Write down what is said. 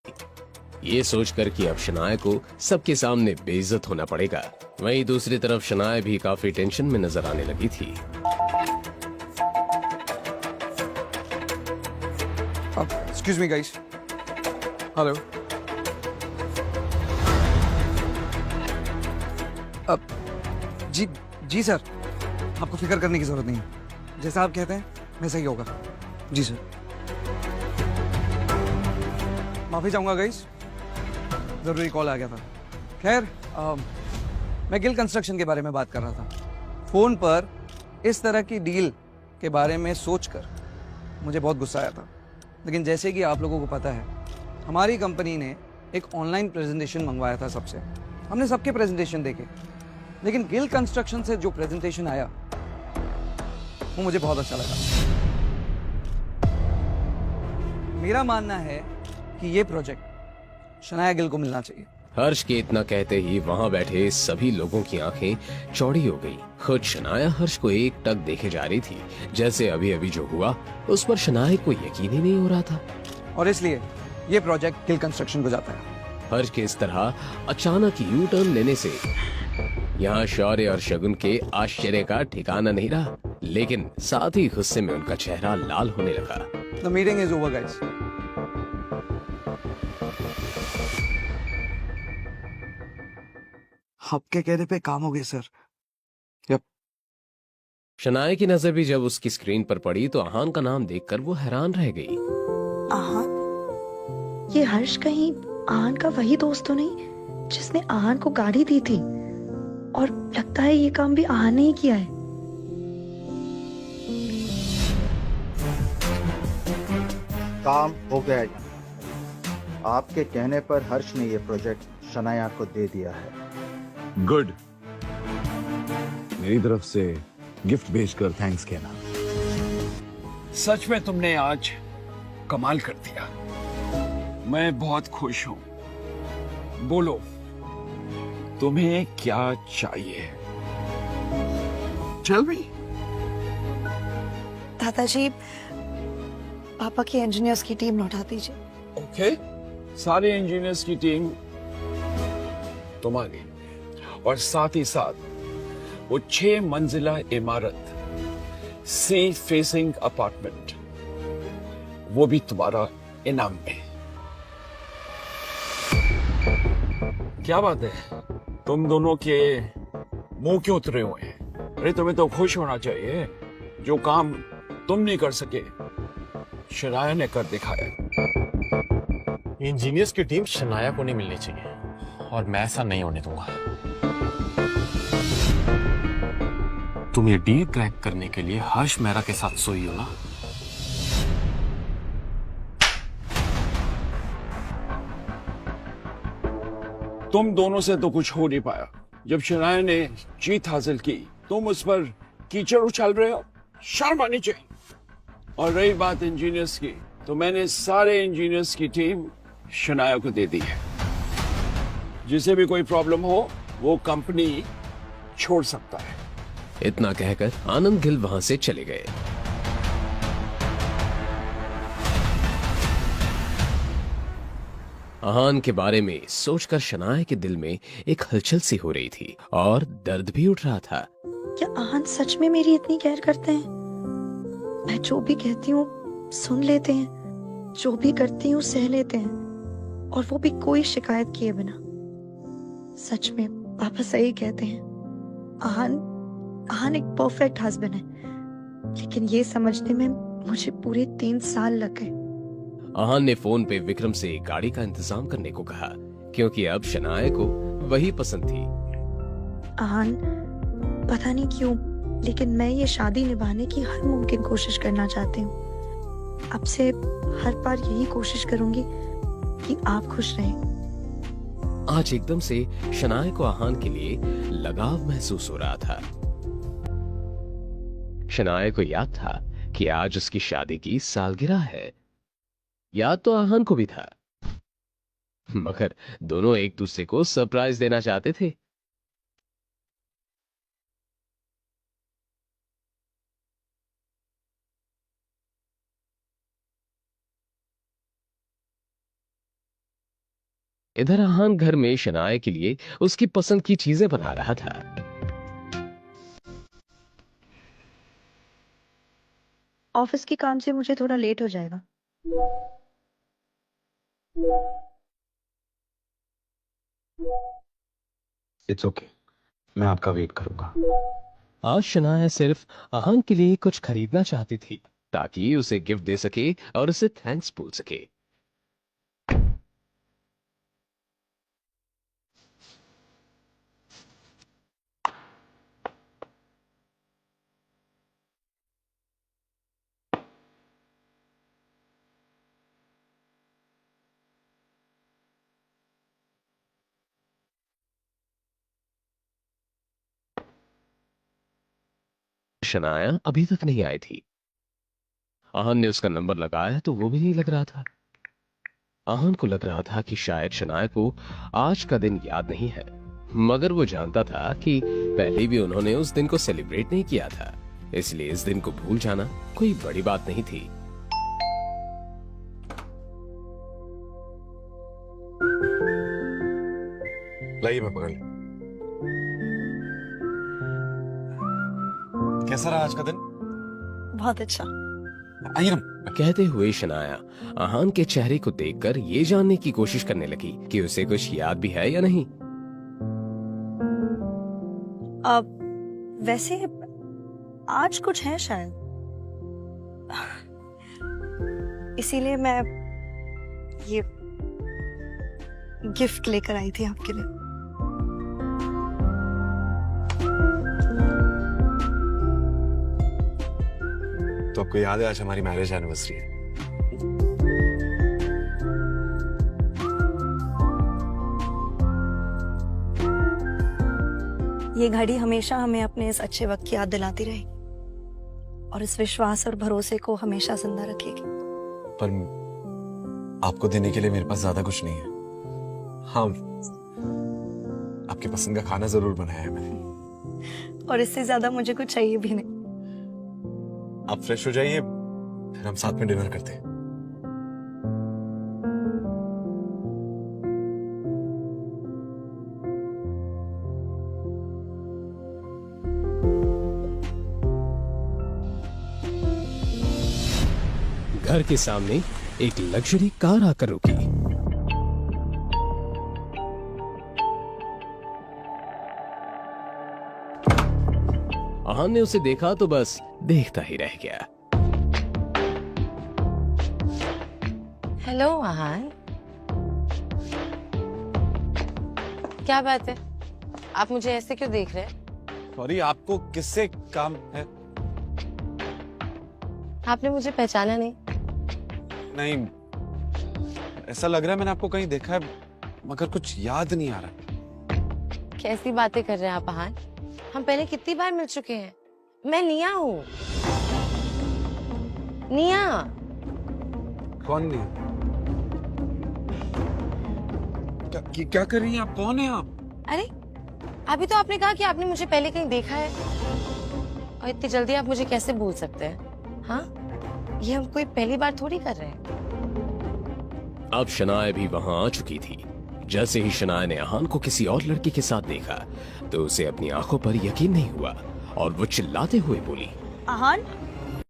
ये सोचकर कि अब शनाया को सबके सामने बेइज्जत होना पड़ेगा। वहीं दूसरी तरफ शनाया भी काफी टेंशन में नजर आने लगी थी। Excuse me guys. हेलो। अब जी जी सर, आपको फिक्र करने की जरूरत नहीं है। जैसा आप कहते हैं वैसा ही होगा। जी सर। माफी चाहूंगा गाइस, जरूरी कॉल आ गया था। खैर, मैं गिल कंस्ट्रक्शन के बारे में बात कर रहा था। फोन पर इस तरह की डील के बारे में सोचकर मुझे बहुत गुस्सा आया था। लेकिन जैसे कि आप लोगों को पता है, हमारी कंपनी ने एक ऑनलाइन प्रेजेंटेशन मंगवाया था सबसे। हमने सबके प्रेजेंटेशन देखे, लेकिन गिल कंस्ट्रक्शन से जो प्रेजेंटेशन आया वो मुझे बहुत अच्छा लगा। मेरा मानना है कि ये प्रोजेक्ट शनाया गिल को मिलना चाहिए। हर्ष के इतना कहते ही वहां बैठे सभी लोगों की आंखें चौड़ी हो गई। खुद शनाया हर्ष को एक टक देखे जा रही थी, जैसे अभी अभी जो हुआ उस पर शनाया को यकीन ही नहीं हो रहा था। और इसलिए ये प्रोजेक्ट गिल कंस्ट्रक्शन को जाता है। हर्ष के इस तरह अचानक यू टर्न लेने से यहाँ शौर्य और शगुन के आश्चर्य का ठिकाना नहीं रहा, लेकिन साथ ही गुस्से में उनका चेहरा लाल होने लगा। The meeting is over guys. आपके कहने पे काम हो गया सर। यप। शनाया की नजर भी जब उसकी स्क्रीन पर पड़ी तो आहान का नाम देखकर वो हैरान रह गई। आहान? ये हर्ष कहीं आहान का वही दोस्त तो नहीं जिसने आहान को गाड़ी दी थी? और लगता है ये काम भी आहान ने ही किया है। काम हो गया यहाँ। आपके कहने पर हर्ष ने ये प्रोजेक्ट शनाया को दे दिया है। गुड। मेरी तरफ से गिफ्ट भेजकर थैंक्स कहना। सच में तुमने आज कमाल कर दिया। मैं बहुत खुश हूं। बोलो, तुम्हें क्या चाहिए? Tell me। दादाजी, पापा की इंजीनियर्स की टीम लौटा दीजिए। ओके, सारे इंजीनियर्स की टीम तुम्हारी, और साथ ही साथ वो 6 मंजिला इमारत, सी फेसिंग अपार्टमेंट, वो भी तुम्हारा इनाम में। क्या बात है, तुम दोनों के मुंह क्यों उतरे हुए हैं? अरे तुम्हें तो खुश होना चाहिए। जो काम तुम नहीं कर सके, शनाया ने कर दिखाया। इंजीनियर्स की टीम शनाया को नहीं मिलनी चाहिए, और मैं ऐसा नहीं होने दूंगा। तुम ये डील क्रैक करने के लिए हर्ष मेहरा के साथ सोई हो ना? तुम दोनों से तो कुछ हो नहीं पाया। जब शनाया ने जीत हासिल की, तुम उस पर कीचड़ उछाल रहे हो। शर्म आनी चाहिए। और रही बात इंजीनियर्स की, तो मैंने सारे इंजीनियर्स की टीम शनाया को दे दी है। जिसे भी कोई प्रॉब्लम हो, वो कंपनी छोड़ सकता है। इतना कहकर आनंद गिल वहां से चले गए। आहान के बारे में सोचकर शनाया के दिल में एक हलचल सी हो रही थी और दर्द भी उठ रहा था। क्या आहान सच में मेरी इतनी केयर करते हैं? मैं जो भी कहती हूँ सुन लेते हैं, जो भी करती हूँ सह लेते हैं, और वो भी कोई शिकायत किए बिना। सच में पापा सही कहते हैं। आहान एक परफेक्ट हस्बैंड है, लेकिन ये समझने में मुझे पूरे 3 साल लग गए। आहान ने फोन पे विक्रम से गाड़ी का इंतजाम करने को कहा, क्योंकि अब शनाया को वही पसंद थी। आहान, पता नहीं क्यों, लेकिन मैं ये शादी निभाने की हर मुमकिन कोशिश करना चाहती हूँ। अब से हर बार यही कोशिश करूंगी कि आप खुश रहें। आज एकदम से शनाया को आहान के लिए लगाव महसूस हो रहा था। शनाया को याद था कि आज उसकी शादी की सालगिरह है। याद तो आहान को भी था, मगर दोनों एक दूसरे को सरप्राइज देना चाहते थे। इधर आहान घर में शनाया के लिए उसकी पसंद की चीजें बना रहा था। ऑफिस के काम से मुझे थोड़ा लेट हो जाएगा। इट्स ओके, मैं आपका वेट करूंगा। आज शनाया सिर्फ आहान के लिए कुछ खरीदना चाहती थी ताकि उसे गिफ्ट दे सके और उसे थैंक्स बोल सके। शनाया अभी तक नहीं आई थी। आहान ने उसका नंबर लगाया तो वो भी नहीं लग रहा था। आहान को लग रहा था कि शायद शनाया को आज का दिन याद नहीं है, मगर वो जानता था कि पहले भी उन्होंने उस दिन को सेलिब्रेट नहीं किया था, इसलिए इस दिन को भूल जाना कोई बड़ी बात नहीं थी। लाइए मैं पकड़ लूं। कैसा रहा आज का दिन? बहुत अच्छा। आइए ना। कहते हुए शनाया आहान के चेहरे को देखकर ये जानने की कोशिश करने लगी कि उसे कुछ याद भी है या नहीं। अब वैसे आज कुछ है शायद, इसीलिए मैं ये गिफ्ट लेकर आई थी आपके लिए। तो आपको याद है आज हमारी मैरिज एनिवर्सरी है? ये घड़ी हमेशा हमें अपने इस अच्छे वक्त की याद दिलाती रहेगी और इस विश्वास और भरोसे को हमेशा जिंदा रखेगी। पर आपको देने के लिए मेरे पास ज्यादा कुछ नहीं है। हाँ, आपके पसंद का खाना जरूर बनाया है मैंने। और इससे ज्यादा मुझे कुछ चाहिए भी नहीं। आप फ्रेश हो जाइए, फिर हम साथ में डिनर करते हैं। घर के सामने एक लग्जरी कार आकर रुकी। आहान ने उसे देखा तो बस देखता ही रह गया। हेलो आहान, क्या बात है? आप मुझे ऐसे क्यों देख रहे हैं? सॉरी, आपको किससे काम है? आपने मुझे पहचाना नहीं? नहीं, ऐसा लग रहा है मैंने आपको कहीं देखा है, मगर कुछ याद नहीं आ रहा। कैसी बातें कर रहे हैं आप आहान? हम पहले कितनी बार मिल चुके हैं। मैं निया हूँ। निया। कौन नहीं? क्या कर रही हैं आप? कौन है आप? अरे अभी तो आपने कहा कि आपने मुझे पहले कहीं देखा है, और इतनी जल्दी आप मुझे कैसे भूल सकते हैं? हाँ, ये हम कोई पहली बार थोड़ी कर रहे हैं। अब शनाया भी वहां आ चुकी थी। जैसे ही शनाया ने आहान को किसी और लड़के के साथ देखा तो उसे अपनी आंखों पर यकीन नहीं हुआ और वो चिल्लाते हुए बोली, आहान,